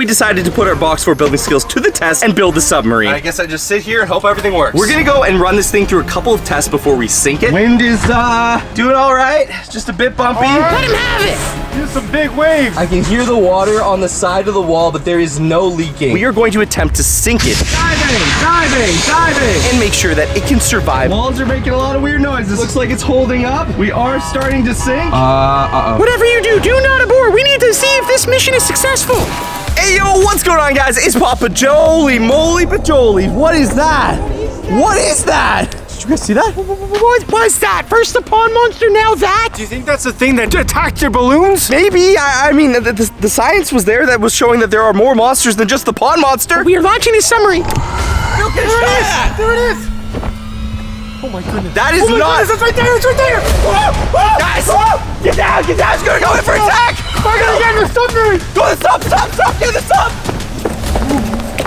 we decided to put our box fort building skills to the test and build the submarine. I guess I just sit here and hope everything works. We're gonna go and run this thing through a couple of tests before we sink it. Wind is doing all right. It's just a bit bumpy. Let him have it. There's some big waves. I can hear the water on the side of the wall, but there is no leaking. We are going to attempt to sink it. Diving. And make sure that it can survive. Walls are making a lot of weird noises. Looks like it's holding up. We are starting to sink. Whatever you do, do not abort. We need to see if this mission is successful. Hey, yo, what's going on, guys? It's Papa Jolie Moly Pajoli. What is that? What is that? Did you guys see that? What was that? First the pond monster, now that? Do you think that's the thing that attacked your balloons? Maybe. I mean, the science was there that was showing that there are more monsters than just the pond monster. We are launching a submarine. Look at that! There it is! Oh my goodness. That is not. It's right there! It's right there! Guys! Get down! Get down! It's gonna go in for attack! We're gonna get in the submarine! Go to the sub! Get the sub!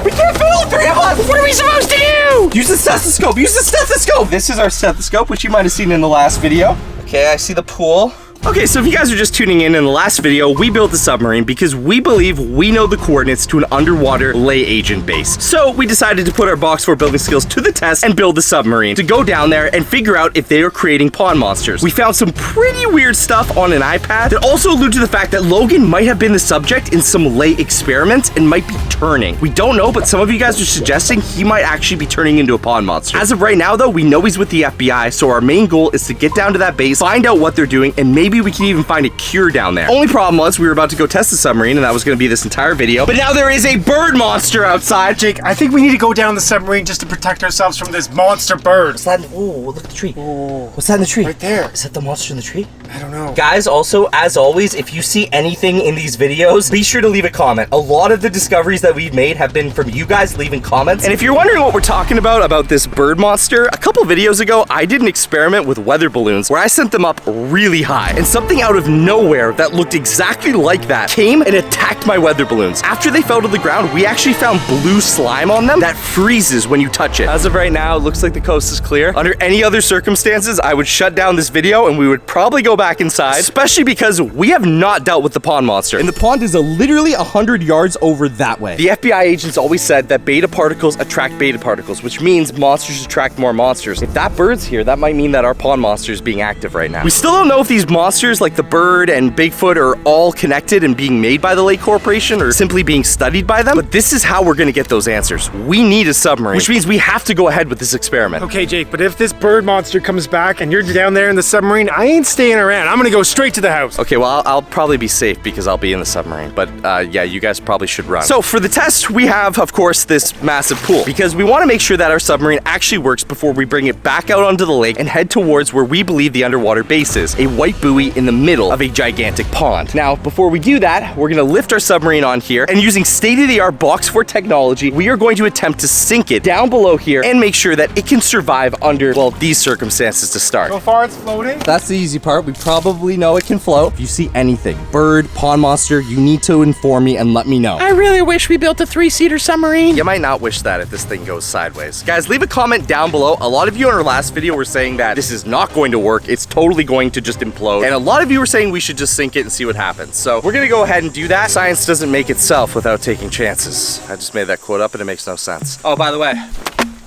We can't fit all three of us! What are we supposed to do? Use the stethoscope! Use the stethoscope! This is our stethoscope, which you might have seen in the last video. Okay, I see the pool. Okay, so if you guys are just tuning in the last video, we built the submarine because we believe we know the coordinates to an underwater lay agent base. So we decided to put our box fort building skills to the test and build the submarine to go down there and figure out if they are creating pond monsters. We found some pretty weird stuff on an iPad that also allude to the fact that Logan might have been the subject in some lay experiments and might be turning. We don't know, but some of you guys are suggesting he might actually be turning into a pond monster. As of right now, though, we know he's with the FBI, so our main goal is to get down to that base, find out what they're doing, and maybe we can even find a cure down there. Only problem was we were about to go test the submarine, and that was going to be this entire video. But now there is a bird monster outside. Jake, I think we need to go down the submarine just to protect ourselves from this monster bird. What's that? Oh, look at the tree. Oh. What's that in the tree? Right there. Is that the monster in the tree? I don't know. Guys, also, as always, if you see anything in these videos, be sure to leave a comment. A lot of the discoveries that we've made have been from you guys leaving comments. And if you're wondering what we're talking about this bird monster, a couple videos ago, I did an experiment with weather balloons where I sent them up really high, and something out of nowhere that looked exactly like that came and attacked my weather balloons. After they fell to the ground, we actually found blue slime on them that freezes when you touch it. As of right now, it looks like the coast is clear. Under any other circumstances, I would shut down this video and we would probably go back inside, especially because we have not dealt with the pond monster. And the pond is literally 100 yards over that way. The FBI agents always said that beta particles attract beta particles, which means monsters attract more monsters. If that bird's here, that might mean that our pond monster is being active right now. We still don't know if these monsters, like the bird and Bigfoot, are all connected and being made by the Lake Corporation or simply being studied by them, but this is how we're gonna get those answers. We need a submarine, which means we have to go ahead with this experiment. Okay, Jake, but if this bird monster comes back and you're down there in the submarine, I ain't staying around. I'm gonna go straight to the house. Okay, well, I'll probably be safe because I'll be in the submarine, but yeah, you guys probably should run. So for the test, we have, of course, this massive pool because we want to make sure that our submarine actually works before we bring it back out onto the lake and head towards where we believe the underwater base is, a white buoy in the middle of a gigantic pond. Now, before we do that, we're gonna lift our submarine on here, and using state-of-the-art box fort technology, we are going to attempt to sink it down below here and make sure that it can survive under, well, these circumstances to start. So far, it's floating. That's the easy part. We probably know it can float. If you see anything, bird, pond monster, you need to inform me and let me know. I really wish we built a 3-seater submarine. You might not wish that if this thing goes sideways. Guys, leave a comment down below. A lot of you in our last video were saying that this is not going to work. It's totally going to just implode. And a lot of you were saying we should just sink it and see what happens. So we're gonna go ahead and do that. Science doesn't make itself without taking chances. I just made that quote up and it makes no sense. Oh, by the way,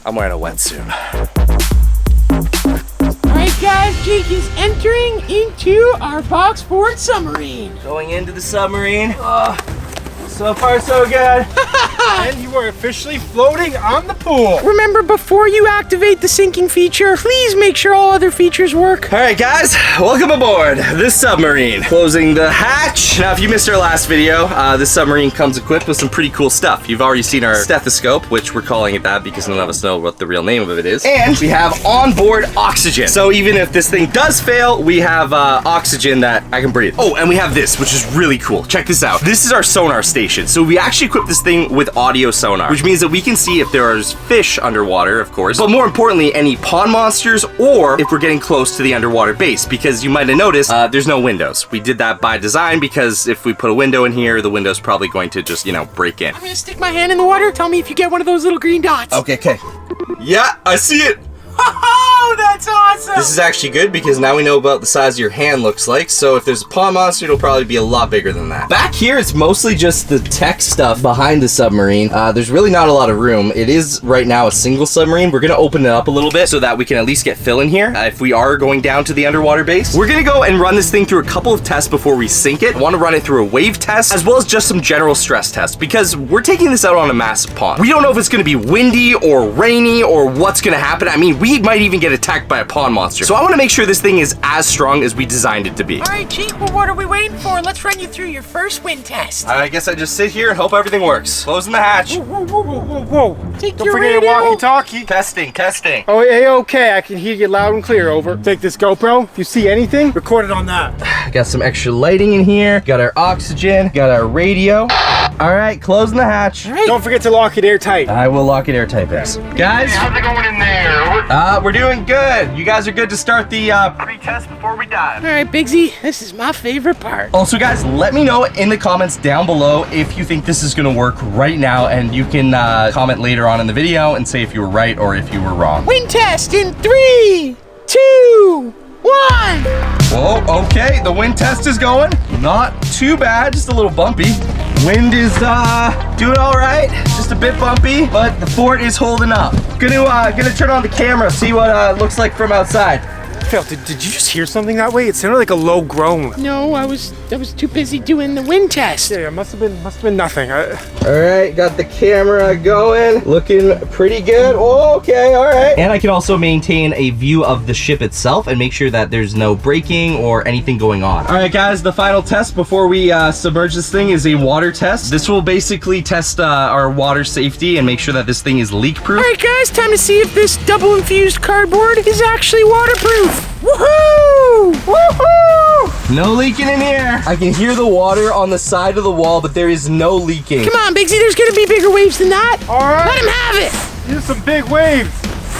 I'm wearing a wetsuit. Alright guys, Jake is entering into our box fort submarine. Going into the submarine. So far, so good. And you are officially floating on the pool. Remember, before you activate the sinking feature, please make sure all other features work. All right, guys, welcome aboard this submarine. Closing the hatch. Now, if you missed our last video, this submarine comes equipped with some pretty cool stuff. You've already seen our stethoscope, which we're calling it that because none of us know what the real name of it is. And we have onboard oxygen. So even if this thing does fail, we have oxygen that I can breathe. Oh, and we have this, which is really cool. Check this out. This is our sonar station. So we actually equipped this thing with audio sonar, which means that we can see if there is fish underwater, of course, but more importantly, any pond monsters or if we're getting close to the underwater base, because you might have noticed there's no windows. We did that by design because if we put a window in here, the window's probably going to just, you know, break in. I'm gonna stick my hand in the water. Tell me if you get one of those little green dots. Okay. Yeah, I see it. Oh, that's awesome. This is actually good because now we know about the size of your hand looks like. So if there's a pond monster, it'll probably be a lot bigger than that. Back here, it's mostly just the tech stuff behind the submarine. There's really not a lot of room. It is right now a single submarine. We're gonna open it up a little bit so that we can at least get fill in here if we are going down to the underwater base. We're gonna go and run this thing through a couple of tests before we sink it. I want to run it through a wave test as well as just some general stress tests because we're taking this out on a massive pond. We don't know if it's gonna be windy or rainy or what's gonna happen. I mean, we might even get attacked by a pond monster. So I want to make sure this thing is as strong as we designed it to be. All right, Jake, well, what are we waiting for? Let's run you through your first wind test. I guess I just sit here and hope everything works. Closing the hatch. Whoa, whoa, whoa, whoa, whoa. Take Don't your forget your radio. walkie-talkie. Testing, testing. Oh, hey, okay, I can hear you loud and clear, over. Take this GoPro. If you see anything, record it on that. Got some extra lighting in here. Got our oxygen. Got our radio. All right, closing the hatch. All right. Don't forget to lock it airtight. I will lock it airtight, guys. Guys, How's it going in there? we're doing good. You guys are good to start the pre-test before we dive. All right, Bigsy, this is my favorite part. Also, guys, let me know in the comments down below if you think this is gonna work right now, and you can comment later on in the video and say if you were right or if you were wrong. Wind test in 3, 2, 1. Whoa, okay, the wind test is going. Not too bad, just a little bumpy. Wind is doing all right, just a bit bumpy, but the fort is holding up. Gonna turn on the camera, see what it looks like from outside. Phil, did you just hear something that way? It sounded like a low groan. No, I was too busy doing the wind test. Yeah, it must have been nothing. All right, got the camera going, looking pretty good. Oh, okay, all right. And I can also maintain a view of the ship itself and make sure that there's no braking or anything going on. All right, guys, the final test before we submerge this thing is a water test. This will basically test our water safety and make sure that this thing is leak-proof. All right, guys, time to see if this double infused cardboard is actually waterproof. Woohoo! Woohoo! No leaking in here. I can hear the water on the side of the wall, but there is no leaking. Come on, Bigsy, there's gonna be bigger waves than that. All right. Let him have it. These are some big waves.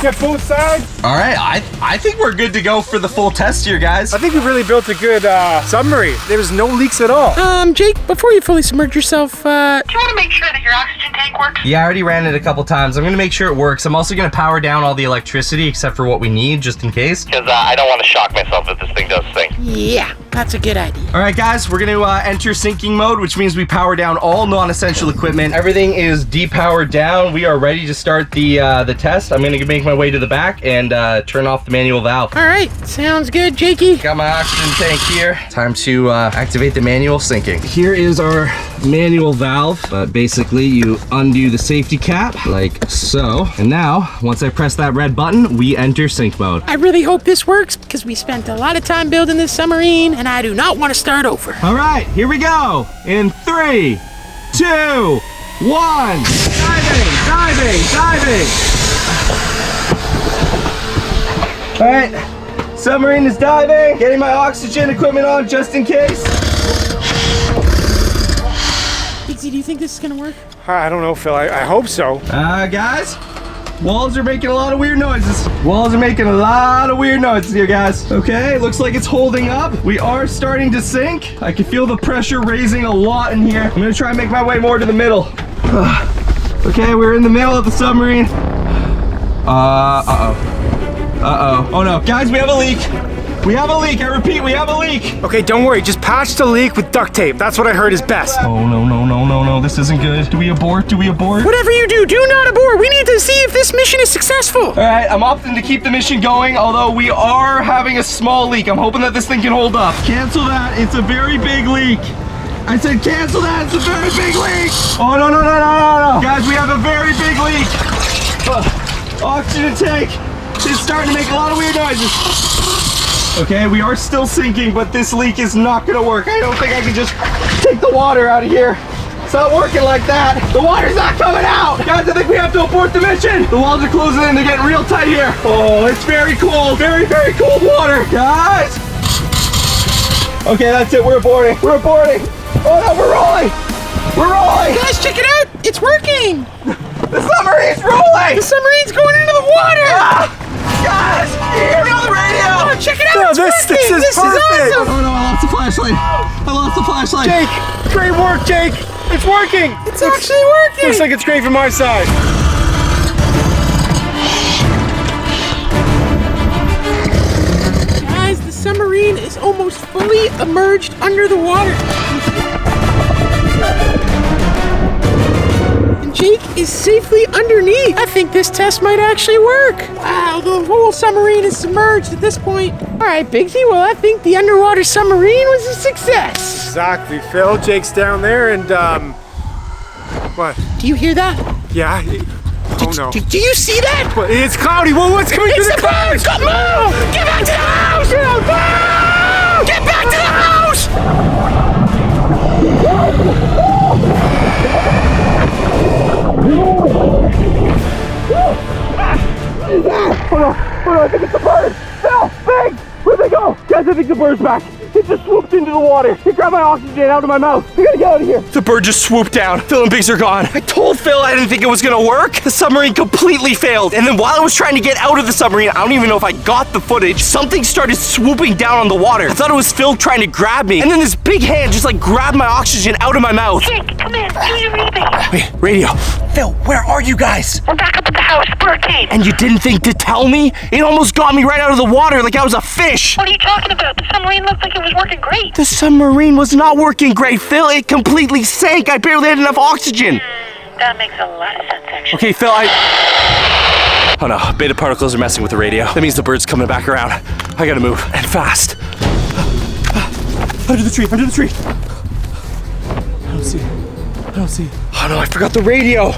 Get both sides. All right, I think we're good to go for the full test here, guys. I think we really built a good submarine. There was no leaks at all. Jake, before you fully submerge yourself, Do you want to make sure that your oxygen tank works? Yeah, I already ran it a couple times. I'm gonna make sure it works. I'm also gonna power down all the electricity except for what we need, just in case. Because I don't want to shock myself if this thing does sink. yeah, that's a good idea. All right, guys, we're gonna enter sinking mode, which means we power down all non-essential equipment. Everything is depowered down. We are ready to start the test. I'm gonna make my way to the back and turn off the manual valve. All right, sounds good, Jakey. Got my oxygen tank here. Time to activate the manual sinking. Here is our manual valve, but basically you undo the safety cap like so. And now, once I press that red button, we enter sink mode. I really hope this works because we spent a lot of time building this submarine and I do not want to start over. All right, here we go. In 3, 2, 1. Diving, diving, diving. All right, submarine is diving. Getting my oxygen equipment on just in case. Bigsy, do you think this is gonna work? I don't know, Phil. I hope so. Guys, walls are making a lot of weird noises. Walls are making a lot of weird noises here, guys. Okay, looks like it's holding up. We are starting to sink. I can feel the pressure raising a lot in here. I'm gonna try and make my way more to the middle. Okay, we're in the middle of the submarine. Uh-oh. Oh no, guys, we have a leak. We have a leak, I repeat, we have a leak. Okay, don't worry. Just patch the leak with duct tape. That's what I heard is best. Oh no, this isn't good. Do we abort? Whatever you do, do not abort. We need to see if this mission is successful. All right, I'm opting to keep the mission going, although we are having a small leak. I'm hoping that this thing can hold up. Cancel that, it's a very big leak. I said cancel that, it's a very big leak. Oh, no. Guys, we have a very big leak. Oxygen tank is starting to make a lot of weird noises. Okay, we are still sinking, but this leak is not gonna work. I don't think I can just take the water out of here. It's not working like that. The water's not coming out. Guys, I think we have to abort the mission. The walls are closing in, they're getting real tight here. Oh, it's very cold, very cold water. Guys. Okay, that's it, we're aborting. Oh no, we're rolling. Guys, check it out. It's working. The submarine's rolling. The submarine's going into the water. Guys, you hear me on the radio? Oh, check it out. No, It's this working. is perfect. awesome. Oh no, I lost the flashlight. Jake, great work, Jake. It's working. It's actually working. Looks like it's great from our side. house fully emerged under the water. And Jake is safely underneath. I think this test might actually work. Wow, the whole submarine is submerged at this point. All right, Bigsy, well, I think the underwater submarine was a success. Exactly, Phil. Jake's down there and, what? Do you hear that? Yeah? Oh no. Do you see that? What? It's cloudy. Well, what's coming It's through the bird! Come move! Get back to the house! Move! Get back to the house! Hold on, I think it's the bird. Phil, Big, where'd they go? Guys, I think the bird's back. It just swooped into the water. It grabbed my oxygen out of my mouth. We gotta get out of here. The bird just swooped down. Phil and Biggs are gone. I told Phil I didn't think it was gonna work. The submarine completely failed. And then while I was trying to get out of the submarine, I don't even know if I got the footage, something started swooping down on the water. I thought it was Phil trying to grab me. And then this big hand just like grabbed my oxygen out of my mouth. Jake, come in. Do your reading. Wait, radio. Phil, where are you guys? We're back up at the house. Bird came. And you didn't think to tell me? It almost got me right out of the water like I was a fish. What are you talking about? The submarine looked like it was working great. The submarine was not working great, Phil. It completely sank. I barely had enough oxygen. That makes a lot of sense, actually. Okay, Phil, Oh no, beta particles are messing with the radio. That means the bird's coming back around. I gotta move, and fast. Under the tree, under the tree. I don't see it. Oh no, I forgot the radio.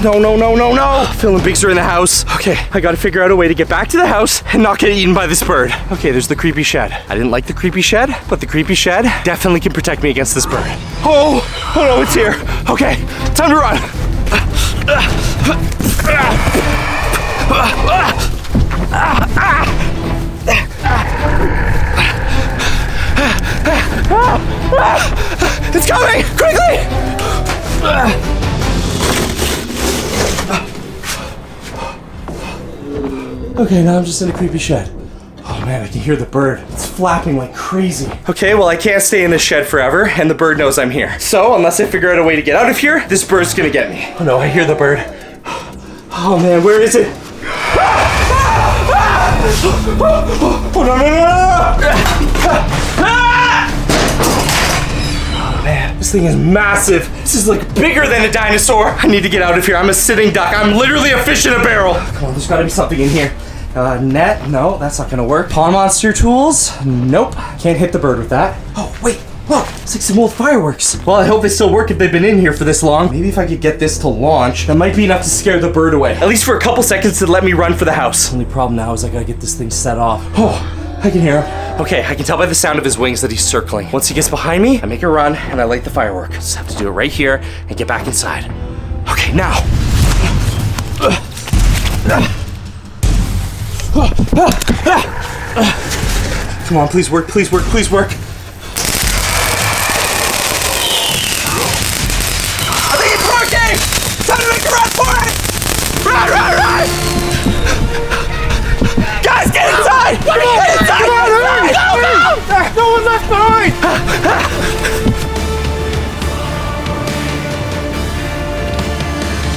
No. Phil and Biggs are in the house. Okay, I gotta figure out a way to get back to the house and not get eaten by this bird. Okay, there's the creepy shed. I didn't like the creepy shed, but the creepy shed definitely can protect me against this bird. Oh no, it's here. Okay, time to run. It's coming! Quickly! Okay, now I'm just in a creepy shed. Oh man, I can hear the bird. It's flapping like crazy. Okay, well I can't stay in this shed forever, and the bird knows I'm here. So, unless I figure out a way to get out of here, this bird's gonna get me. Oh no, I hear the bird. Oh man, where is it? Oh no. Oh man, this thing is massive. This is like bigger than a dinosaur. I need to get out of here. I'm a sitting duck. I'm literally a fish in a barrel. Come on, there's gotta be something in here. Net, no, that's not gonna work. Pond monster tools, nope. Can't hit the bird with that. Oh, wait, look, it's like some old fireworks. Well, I hope they still work if they've been in here for this long. Maybe if I could get this to launch, that might be enough to scare the bird away. At least for a couple seconds to let me run for the house. Only problem now is I gotta get this thing set off. Oh, I can hear him. Okay, I can tell by the sound of his wings that he's circling. Once he gets behind me, I make a run and I light the firework. Just have to do it right here and get back inside. Okay, now. Come on, please work, please work, please work.